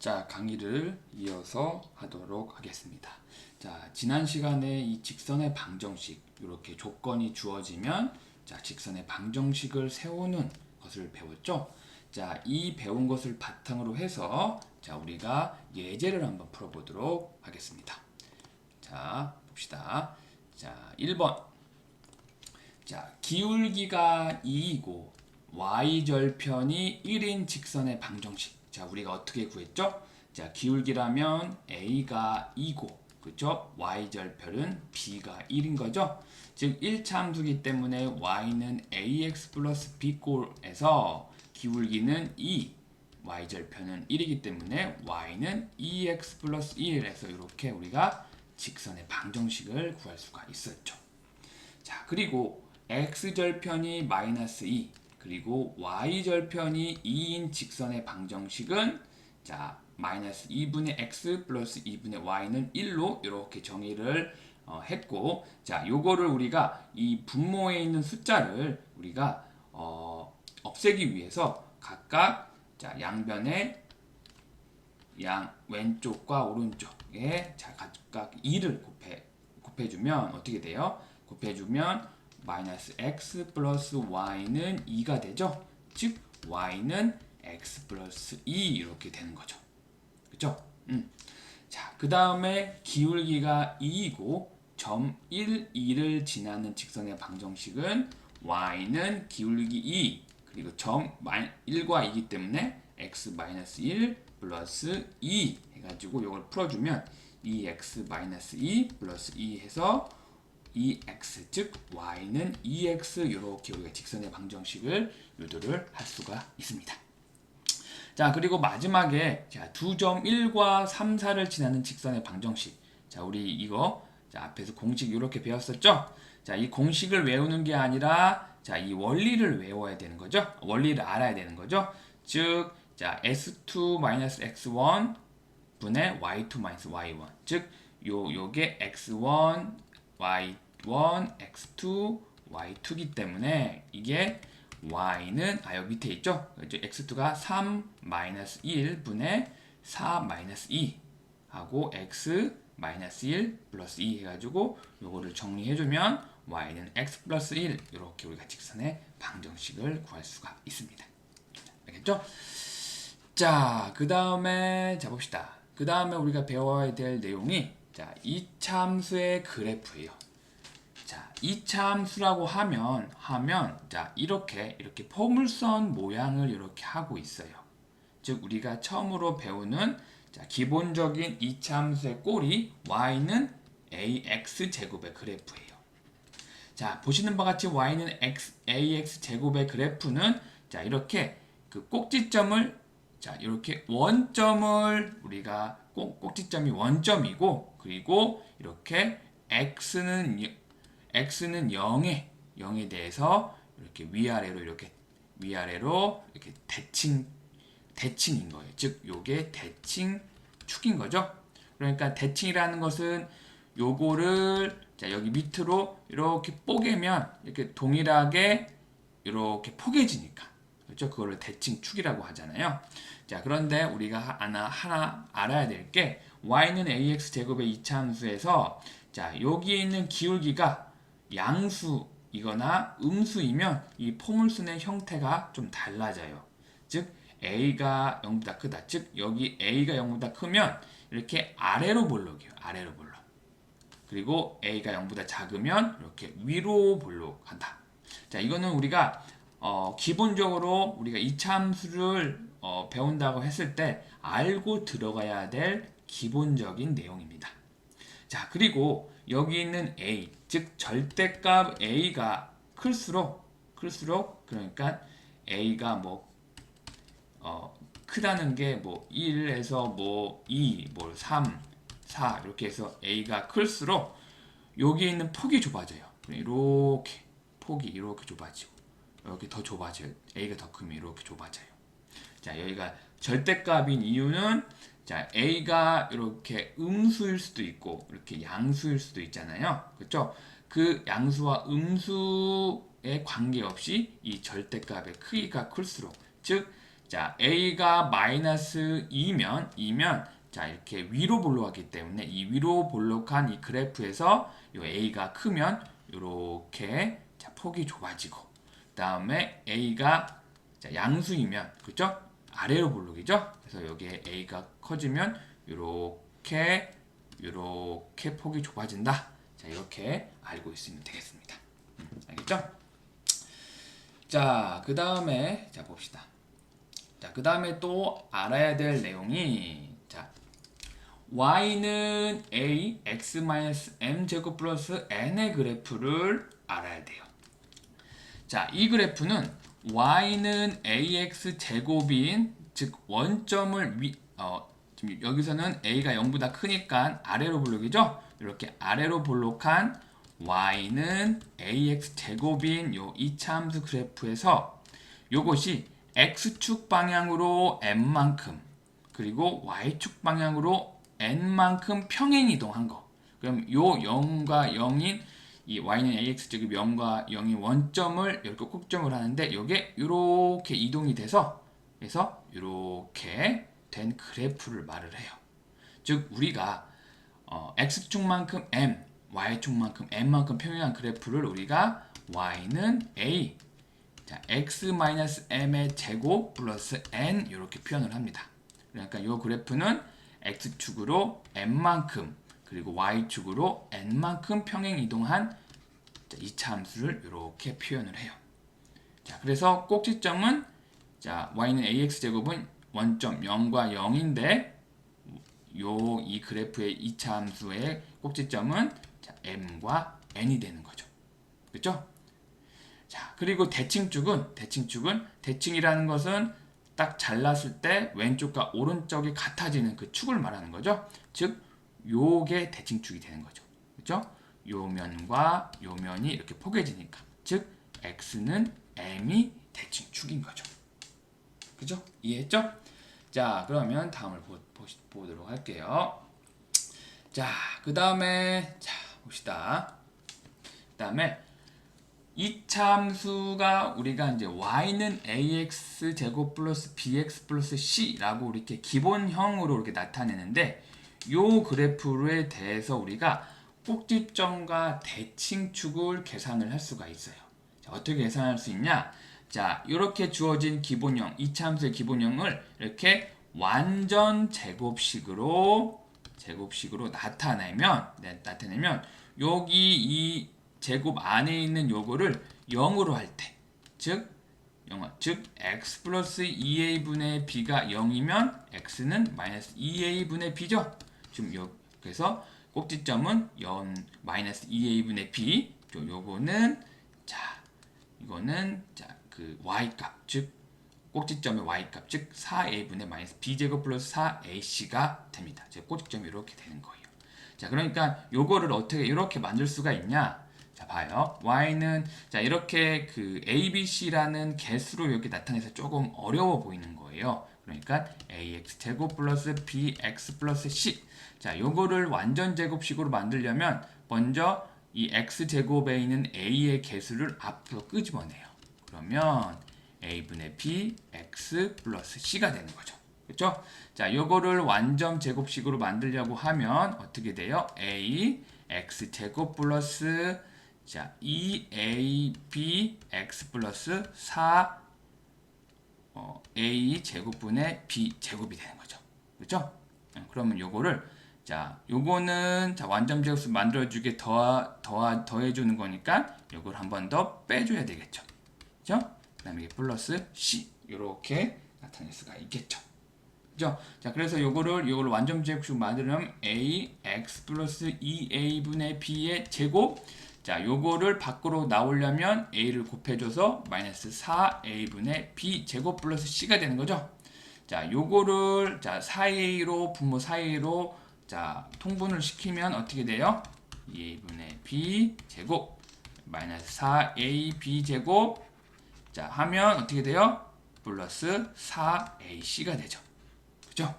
자, 강의를 이어서 하도록 하겠습니다. 자, 지난 시간에 이 직선의 방정식, 이렇게 조건이 주어지면 자, 직선의 방정식을 세우는 것을 배웠죠. 자, 이 배운 것을 바탕으로 해서 자, 우리가 예제를 한번 풀어보도록 하겠습니다. 자, 봅시다. 자, 1번. 자, 기울기가 2이고 y절편이 1인 직선의 방정식. 자, 우리가 어떻게 구했죠? 자, 기울기라면 a가 2고, 그죠? y절편은 b가 1인 거죠? 즉, 1차 함수기 때문에 y는 ax 플러스 b꼴에서 기울기는 2, y절편은 1이기 때문에 y는 2x 플러스 1에서 이렇게 우리가 직선의 방정식을 구할 수가 있었죠. 자, 그리고 x절편이 마이너스 2, 그리고 y절편이 2인 직선의 방정식은 자, 마이너스 2분의 x 플러스 2분의 y는 1로 이렇게 정의를 했고, 자, 요거를 우리가 이 분모에 있는 숫자를 우리가 없애기 위해서 각각 자, 양변에 양 왼쪽과 오른쪽에 자, 각각 2를 곱해주면 어떻게 돼요? 곱해주면 마이너스 x 플러스 y는 2가 되죠. 즉 y는 x 플러스 2 이렇게 되는 거죠. 그쵸? 자, 그 다음에 기울기가 2이고 점 1, 2를 지나는 직선의 방정식은 y는 기울기 2 그리고 점 1과 2이기 때문에 x 마이너스 1 플러스 2 해가지고 이걸 풀어주면 2x 마이너스 2 플러스 2 해서 2x 즉 y는 2x 이렇게 우리가 직선의 방정식을 유도를 할 수가 있습니다. 자, 그리고 마지막에 자, 2점 1과 3, 4를 지나는 직선의 방정식. 자, 우리 이거 자, 앞에서 공식 이렇게 배웠었죠? 자, 이 공식을 외우는 게 아니라 자, 이 원리를 외워야 되는 거죠. 원리를 알아야 되는 거죠. 즉, 자, s2-x1 분의 y2-y1. 즉, 요게 x1, y1, x2, y2기 때문에 이게 y는 여기 밑에 있죠? x2가 3 마이너스 1분의 4 마이너스 2 하고 x 마이너스 1 플러스 2 해가지고 요거를 정리해주면 y는 x 플러스 1 이렇게 우리가 직선의 방정식을 구할 수가 있습니다. 알겠죠? 자, 그 다음에 자 봅시다. 그 다음에 우리가 배워야 될 내용이 자, 이차함수의 그래프예요. 자, 이차함수라고 하면 자, 이렇게 포물선 모양을 이렇게 하고 있어요. 즉 우리가 처음으로 배우는 자, 기본적인 이차함수의 꼴이 y는 ax 제곱의 그래프예요. 자, 보시는 바와 같이 y는 ax 제곱의 그래프는 자, 이렇게 그 꼭지점을 자, 이렇게 원점을 우리가 꼭지점이 원점이고 그리고 이렇게 x는 0에 대해서 이렇게 위아래로 이렇게 대칭인 거예요. 즉 요게 대칭축인 거죠. 그러니까 대칭이라는 것은 요거를 자, 여기 밑으로 이렇게 뽀개면 이렇게 동일하게 이렇게 포개지니까 그렇죠? 그거를 대칭축이라고 하잖아요. 자, 그런데 우리가 하나 알아야 될 게 y는 ax 제곱의 이차함수에서 자, 여기에 있는 기울기가 양수이거나 음수이면 이 포물선의 형태가 좀 달라져요. 즉 a가 0보다 크다. 즉 여기 a가 0보다 크면 이렇게 아래로 볼록이에요. 아래로 볼록. 그리고 a가 0보다 작으면 이렇게 위로 볼록한다. 자, 이거는 우리가 기본적으로 우리가 이차함수를 배운다고 했을 때 알고 들어가야 될 기본적인 내용입니다. 자, 그리고 여기 있는 a, 즉 절대값 a가 클수록 그러니까 a가 크다는 게 1에서 2, 3, 4 이렇게 해서 a가 클수록 여기 있는 폭이 좁아져요. 이렇게 폭이 이렇게 좁아지고 이렇게 더 좁아져요. a가 더 크면 이렇게 좁아져요. 자, 여기가 절대값인 이유는 자, a가 이렇게 음수일 수도 있고 이렇게 양수일 수도 있잖아요. 그렇죠? 그 양수와 음수에 관계없이 이 절대값의 크기가 클수록 즉 자, a가 마이너스 2면 자, 이렇게 위로 볼록하기 때문에 이 위로 볼록한 이 그래프에서 요 a가 크면 이렇게 자, 폭이 좁아지고 그다음에 a가 자, 양수이면 그죠? 아래로 볼록이죠? 그래서 여기에 a가 커지면 이렇게 폭이 좁아진다. 자, 이렇게 알고 있으면 되겠습니다. 알겠죠? 자, 그 다음에 자 봅시다. 자, 그 다음에 또 알아야 될 내용이 자, y는 a x-m 제곱 플러스 n의 그래프를 알아야 돼요. 자, 이 그래프는 y는 ax 제곱인 즉 원점을 지금 여기서는 a가 0보다 크니까 아래로 볼록이죠? 이렇게 아래로 볼록한 y는 ax 제곱인 요 이차함수 그래프에서 요것이 x축 방향으로 m만큼 그리고 y축 방향으로 n만큼 평행 이동한 거. 그럼 요 0과 0인 이 y는 ax 제곱 0과 0인 원점을 이렇게 꼭점을 하는데 요게 이렇게 이동이 돼서 그래서 이렇게 된 그래프를 말을 해요. 즉 우리가 x축만큼 m, y축만큼 n만큼 평행한 그래프를 우리가 y는 a 자, x-m의 제곱 플러스 n 이렇게 표현을 합니다. 그러니까 이 그래프는 x축으로 m만큼 그리고 y축으로 n만큼 평행 이동한 이차 함수를 이렇게 표현을 해요. 자, 그래서 꼭지점은 자, y는 ax 제곱은 원점 0과 0인데 이 그래프의 2차 함수의 꼭지점은 자, m과 n이 되는 거죠. 그렇죠? 자, 그리고 대칭이라는 것은 딱 잘랐을 때 왼쪽과 오른쪽이 같아지는 그 축을 말하는 거죠. 즉, 요게 대칭축이 되는 거죠. 그렇죠? 요 면과 요 면이 이렇게 포개지니까. 즉, x는 m이 대칭축인 거죠. 그죠? 이해했죠? 자, 그러면 다음을 보도록 할게요. 자, 그 다음에 자 봅시다. 그 다음에 이차 함수가 우리가 이제 y는 ax 제곱 플러스 bx 플러스 c라고 이렇게 기본형으로 이렇게 나타내는데 요 그래프에 대해서 우리가 꼭지점과 대칭축을 계산을 할 수가 있어요. 자, 어떻게 계산할 수 있냐? 자, 이렇게 주어진 기본형, 이차 함수의 기본형을 이렇게 완전 제곱식으로 나타내면 여기 이 제곱 안에 있는 요거를 0으로 할 때, 즉 x 플러스 2a분의 b가 0이면 x는 마이너스 2a분의 b죠. 지금 그래서 꼭지점은 마이너스 2a분의 b, 요거는 자 이거는 그 y값, 즉 꼭지점의 y값, 즉 4a분의 마이너스 b제곱 플러스 4ac가 됩니다. 즉 꼭지점이 이렇게 되는 거예요. 자, 그러니까 요거를 어떻게 이렇게 만들 수가 있냐? 자, 봐요. y는 자, 이렇게 그 abc라는 개수로 이렇게 나타내서 조금 어려워 보이는 거예요. 그러니까 ax 제곱 플러스 bx 플러스 c. 자, 요거를 완전 제곱식으로 만들려면 먼저 이 x 제곱에 있는 a의 개수를 앞으로 끄집어내요. 그러면 a분의 b x 플러스 c가 되는 거죠. 그렇죠? 자, 요거를 완전 제곱식으로 만들려고 하면 어떻게 돼요? a x 제곱 플러스 자, 2ab x 플러스 4 a 제곱분의 b 제곱이 되는 거죠. 그렇죠? 그러면 요거를 자, 요거는 자, 완전 제곱식 만들어주게 더해주는 거니까 요걸 한 번 더 빼줘야 되겠죠. 그렇죠? 그 다음에 이게 플러스 c 이렇게 나타낼 수가 있겠죠. 그죠? 자, 그래서 요거를 완전 제곱식 만들려면 a x 플러스 2a분의 b의 제곱. 자, 요거를 밖으로 나오려면 a를 곱해줘서 마이너스 4a분의 b 제곱 플러스 c가 되는 거죠. 자, 요거를 자 4a로 분모 4a로 자 통분을 시키면 어떻게 돼요? 2a분의 b 제곱 마이너스 4ab 제곱 자 하면 어떻게 돼요? 플러스 4ac가 되죠. 그죠?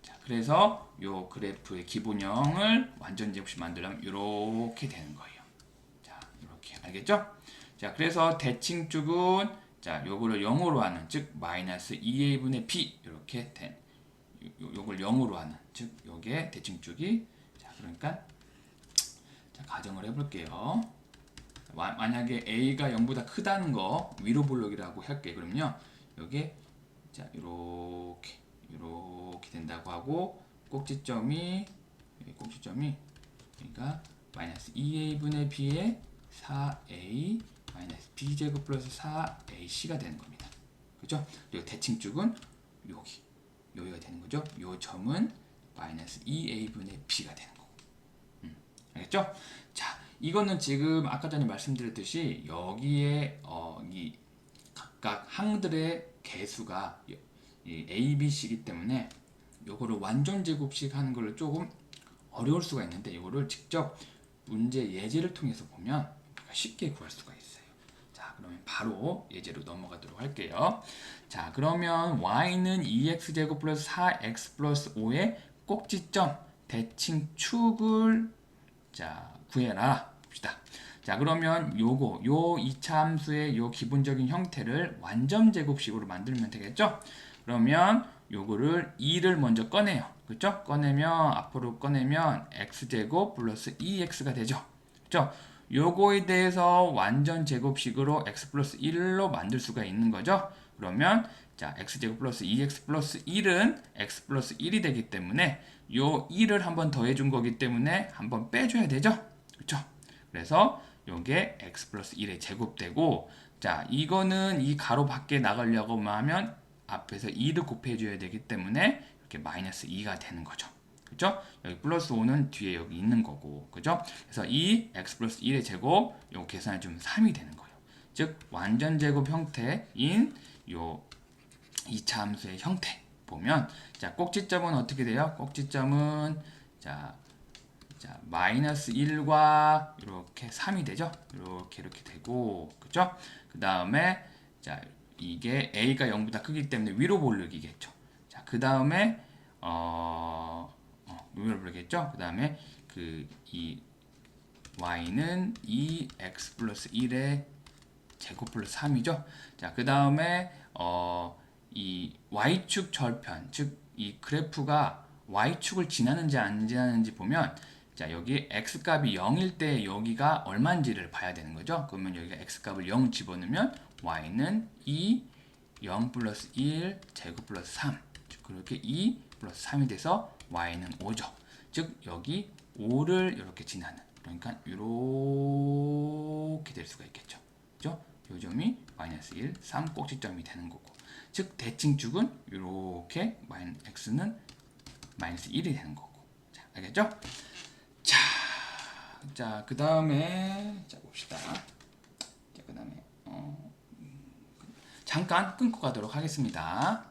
자, 그래서 요 그래프의 기본형을 완전 제곱식 만들려면 이렇게 되는 거예요. 자, 이렇게 알겠죠? 자, 그래서 대칭축은 자, 요거를 0으로 하는, 즉 마이너스 2a분의 b 이렇게 된 요걸 0으로 하는, 즉 요게 대칭축이. 자, 그러니까 자, 가정을 해볼게요. 만약에 a가 0보다 크다는 거 위로 볼록이라고 할게요. 그럼요, 요게 자 이렇게 된다고 하고, 꼭지점이 그러니까 마이너스 2a분의 b의 4a 마이너스 b제곱 플러스 4ac가 되는 겁니다. 그죠? 그리고 대칭축은 여기가 되는 거죠. 요 점은 마이너스 2a분의 b가 되는 거고. 알겠죠? 자, 이거는 지금 아까 전에 말씀드렸듯이 여기에 이 각각 항들의 개수가 이 A, B, C이기 때문에 요거를 완전 제곱식 하는 거를 조금 어려울 수가 있는데, 이거를 직접 문제 예제를 통해서 보면 쉽게 구할 수가 있어요. 자, 그러면 바로 예제로 넘어가도록 할게요. 자, 그러면 y는 2x제곱 플러스 4x 플러스 5의 꼭지점 대칭축을 자 구해라 봅시다. 자, 그러면 요 이차함수의 요 기본적인 형태를 완전 제곱식으로 만들면 되겠죠? 그러면 요거를 2를 먼저 꺼내요. 그렇죠? 앞으로 꺼내면 x제곱 플러스 2x가 되죠. 그렇죠? 요거에 대해서 완전 제곱식으로 x 플러스 1로 만들 수가 있는 거죠. 그러면 자, x제곱 플러스 2x 플러스 1은 x 플러스 1이 되기 때문에 요 1을 한번 더해 준 거기 때문에 한번 빼줘야 되죠. 그렇죠? 그래서 요게 x 플러스 1의 제곱되고, 자, 이거는 이 가로 밖에 나가려고 하면 앞에서 2를 곱해줘야 되기 때문에 이렇게 마이너스 2가 되는 거죠. 그죠? 여기 플러스 5는 뒤에 여기 있는 거고, 그죠? 그래서 이 x 플러스 1의 제곱, 요 계산해 주면 3이 되는 거예요. 즉 완전 제곱 형태인 요 2차 함수의 형태 보면, 자, 꼭지점은 어떻게 돼요? 꼭지점은 자 마이너스 1과 이렇게 3이 되죠? 이렇게 되고, 그죠? 그 다음에 자, 이게 a가 0보다 크기 때문에 위로 볼록이겠죠. 자, 그 다음에 위로 볼록이겠죠. 그 다음에 이 y는 2x 플러스 1의 제곱 플러스 3이죠. 자, 그 다음에 이 y축 절편, 즉 이 그래프가 y축을 지나는지 안 지나는지 보면, 자, 여기 x값이 0일 때 여기가 얼마인지를 봐야 되는 거죠. 그러면 여기가 x값을 0 집어넣으면 y는 0 플러스 1 제곱 플러스 3, 그렇게 2 플러스 3이 돼서 y는 5죠. 즉 여기 5를 이렇게 지나는, 그러니까 이렇게 될 수가 있겠죠. 그죠? 요 점이 마이너스 1, 3 꼭지점이 되는 거고, 즉 대칭축은 이렇게 x는 마이너스 1이 되는 거고. 자, 알겠죠? 자, 그 다음에 자 봅시다. 자, 그 다음에 잠깐 끊고 가도록 하겠습니다.